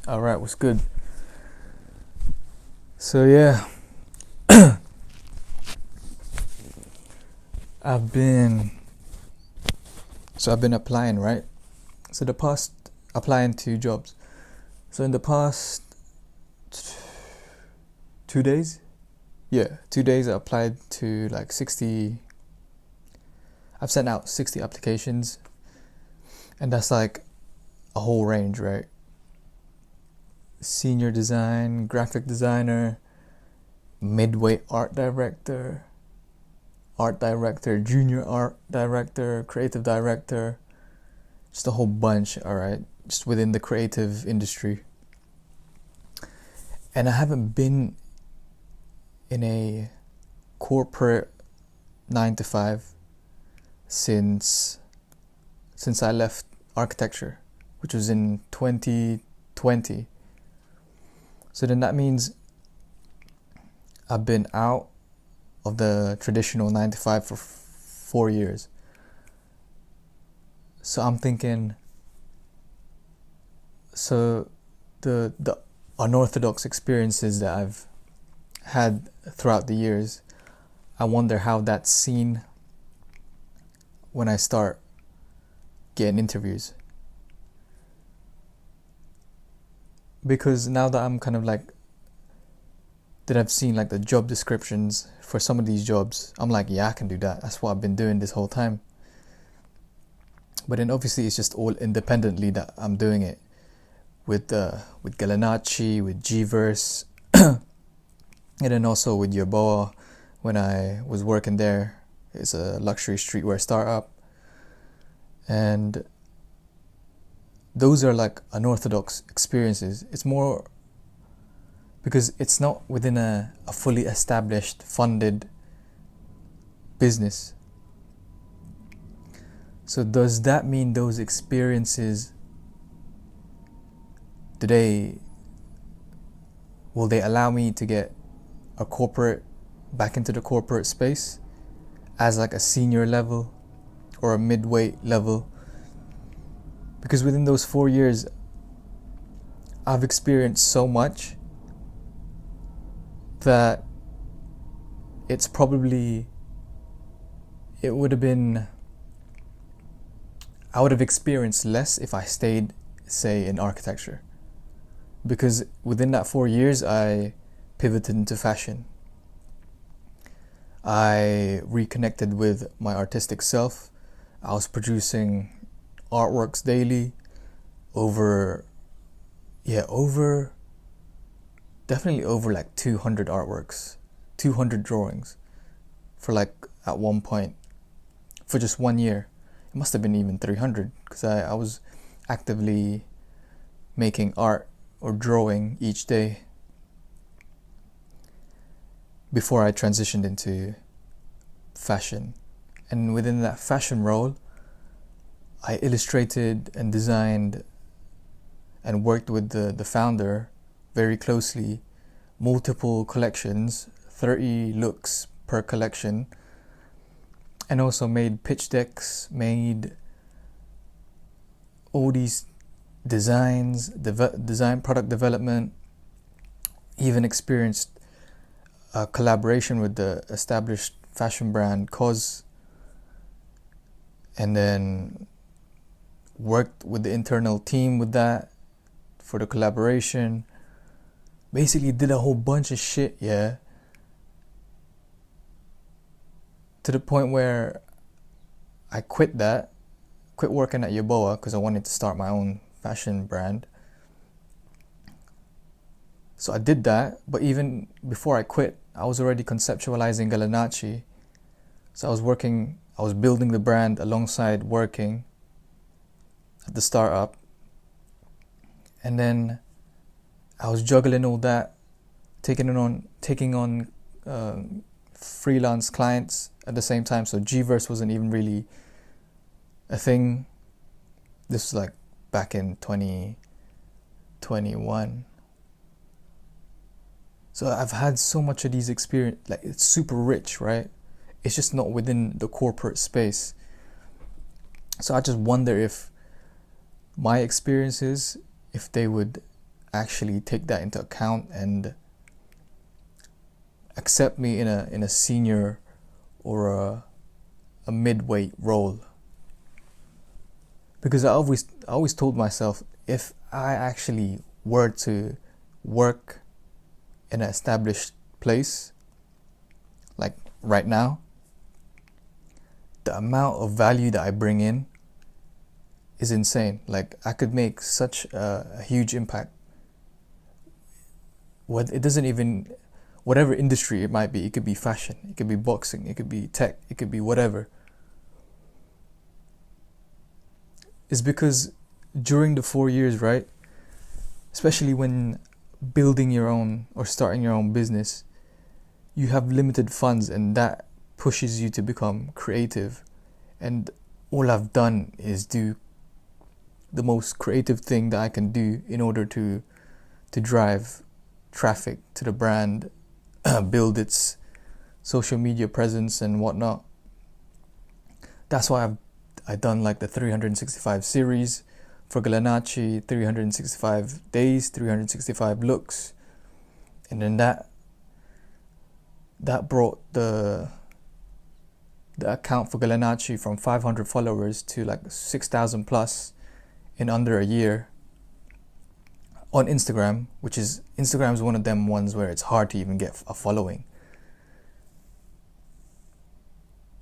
Alright, what's good? So yeah, I've been I've been applying, right? So the past applying to jobs. So in the past 2 days, 2 days I applied to like 60. I've sent out 60 applications, and that's like a whole range, right? Senior design, graphic designer, midweight art director, junior art director, creative director, just a whole bunch, alright, just within the creative industry. And I haven't been in a corporate 9 to 5 since I left architecture, which was in 2020. So then that means I've been out of the traditional 9 to 5 for 4 years. So I'm thinking, so the unorthodox experiences that I've had throughout the years, I wonder how that's seen when I start getting interviews. Because now that I'm kind of like, that I've seen like the job descriptions for some of these jobs, I'm like, yeah, I can do that. That's what I've been doing this whole time. But then obviously it's just all independently that I'm doing it with Gallinacci, with Gverse, and then also with Yerboa when I was working there. It's a luxury streetwear startup. And those are like unorthodox experiences. It's more because it's not within a fully established, funded business. So does that mean those experiences, will they allow me to get back into the corporate space as like a senior level or a midweight level? Because within those 4 years, I've experienced so much that I would have experienced less if I stayed, say, in architecture. Because within that 4 years, I pivoted into fashion. I reconnected with my artistic self. I was producing artworks daily, definitely over like 200 artworks, 200 drawings for like at one point, for just 1 year. It must have been even 300 because I was actively making art or drawing each day before I transitioned into fashion. And within that fashion role, I illustrated and designed and worked with the founder very closely, multiple collections, 30 looks per collection, and also made pitch decks, made all these designs, design product development, even experienced a collaboration with the established fashion brand COS, and then worked with the internal team with that for the collaboration. Basically did a whole bunch of shit, yeah, to the point where I quit working at Yerboa because I wanted to start my own fashion brand. So I did that, but even before I quit, I was already conceptualizing Gallinacci. So I was building the brand alongside working at the startup. And then I was juggling all that, taking on freelance clients at the same time. So Gverse wasn't even really a thing. This was like back in 2021. So I've had so much of these experiences, like it's super rich, right? It's just not within the corporate space. So I just wonder if my experiences, if they would actually take that into account and accept me in a senior or a mid-weight role. Because I always told myself, if I actually were to work in an established place, like right now, the amount of value that I bring in is insane. Like, I could make such a huge impact. It doesn't even, whatever industry it might be, it could be fashion, it could be boxing, it could be tech, it could be whatever. It's because during the 4 years, right, especially when building your own or starting your own business, you have limited funds, and that pushes you to become creative. And all I've done is do the most creative thing that I can do in order to drive traffic to the brand, build its social media presence and whatnot. That's why I've done like the 365 series for Galanachi, 365 days, 365 looks. And then that brought the account for Galanachi from 500 followers to like 6,000 plus in under a year on Instagram, which is, Instagram is one of them ones where it's hard to even get a following.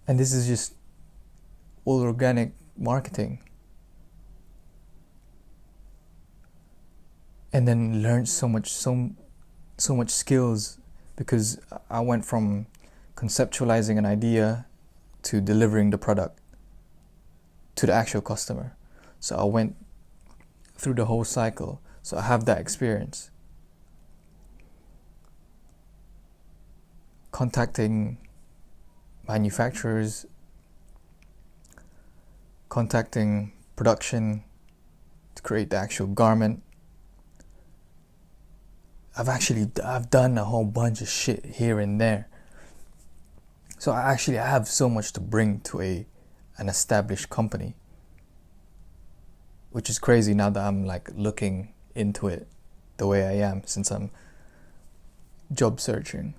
And this is just all organic marketing. And then learned so much skills, because I went from conceptualizing an idea to delivering the product to the actual customer. So I went through the whole cycle. So I have that experience. Contacting manufacturers, contacting production to create the actual garment. I've done a whole bunch of shit here and there. So I have so much to bring to an established company, which is crazy now that I'm like looking into it the way I am, since I'm job searching.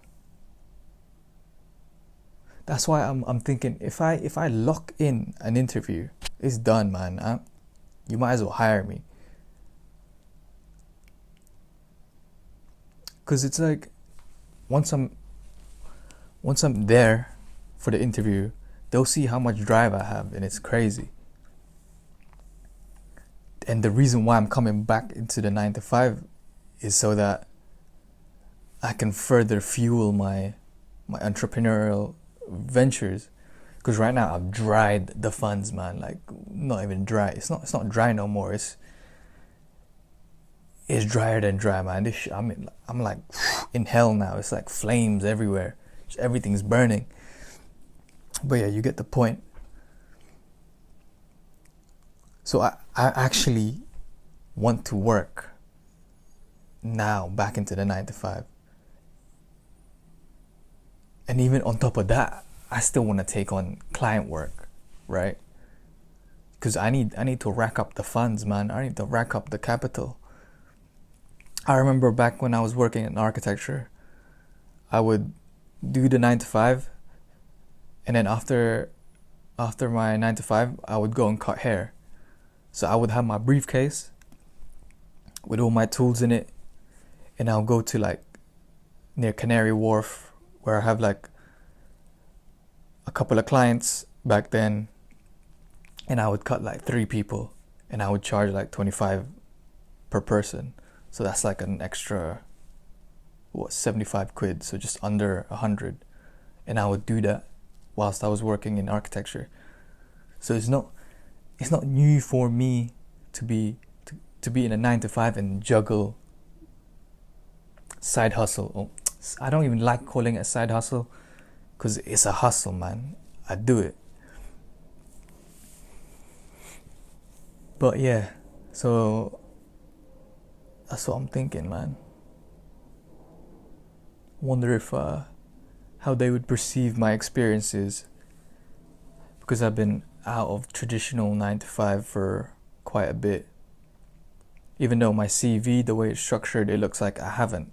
That's why I'm thinking, if I lock in an interview, it's done, man. You might as well hire me. Because it's like, once I'm there for the interview, they'll see how much drive I have, and it's crazy. And the reason why I'm coming back into the 9 to 5 is so that I can further fuel my entrepreneurial ventures. Because right now I've dried the funds, man. Like, not even dry. It's not dry no more. It's drier than dry, man. This shit, I'm like in hell now. It's like flames everywhere. Just everything's burning. But yeah, you get the point. So I actually want to work now back into the 9 to 5. And even on top of that, I still want to take on client work, right? Because I need to rack up the funds, man. I need to rack up the capital. I remember back when I was working in architecture, I would do the 9 to 5, and then after my 9 to 5, I would go and cut hair. So I would have my briefcase with all my tools in it, and I'll go to like near Canary Wharf, where I have like a couple of clients back then, and I would cut like 3 people, and I would charge like 25 per person. So that's like an extra 75 quid, so just under 100. And I would do that whilst I was working in architecture. So it's not new for me to be in a 9 to 5 and juggle side hustle. I don't even like calling it a side hustle, because it's a hustle, man. I do it. But yeah, so that's what I'm thinking, man. Wonder if how they would perceive my experiences, because I've been out of traditional 9 to 5 for quite a bit. Even though my CV, the way it's structured, it looks like I haven't.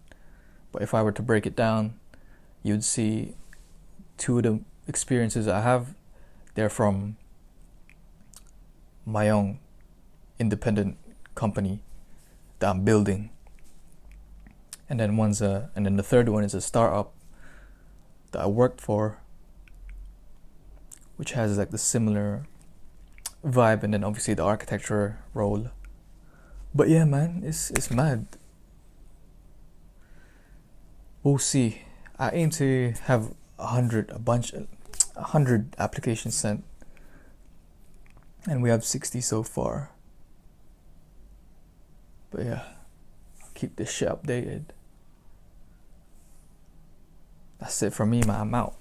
But if I were to break it down, you'd see two of the experiences I have, they're from my own independent company that I'm building. And then the third one is a startup that I worked for, which has like the similar vibe, and then obviously the architecture role. But yeah, man, it's mad. We'll see. I aim to have 100 applications sent, and we have 60 so far. But yeah, I'll keep this shit updated. That's it for me, man. I'm out.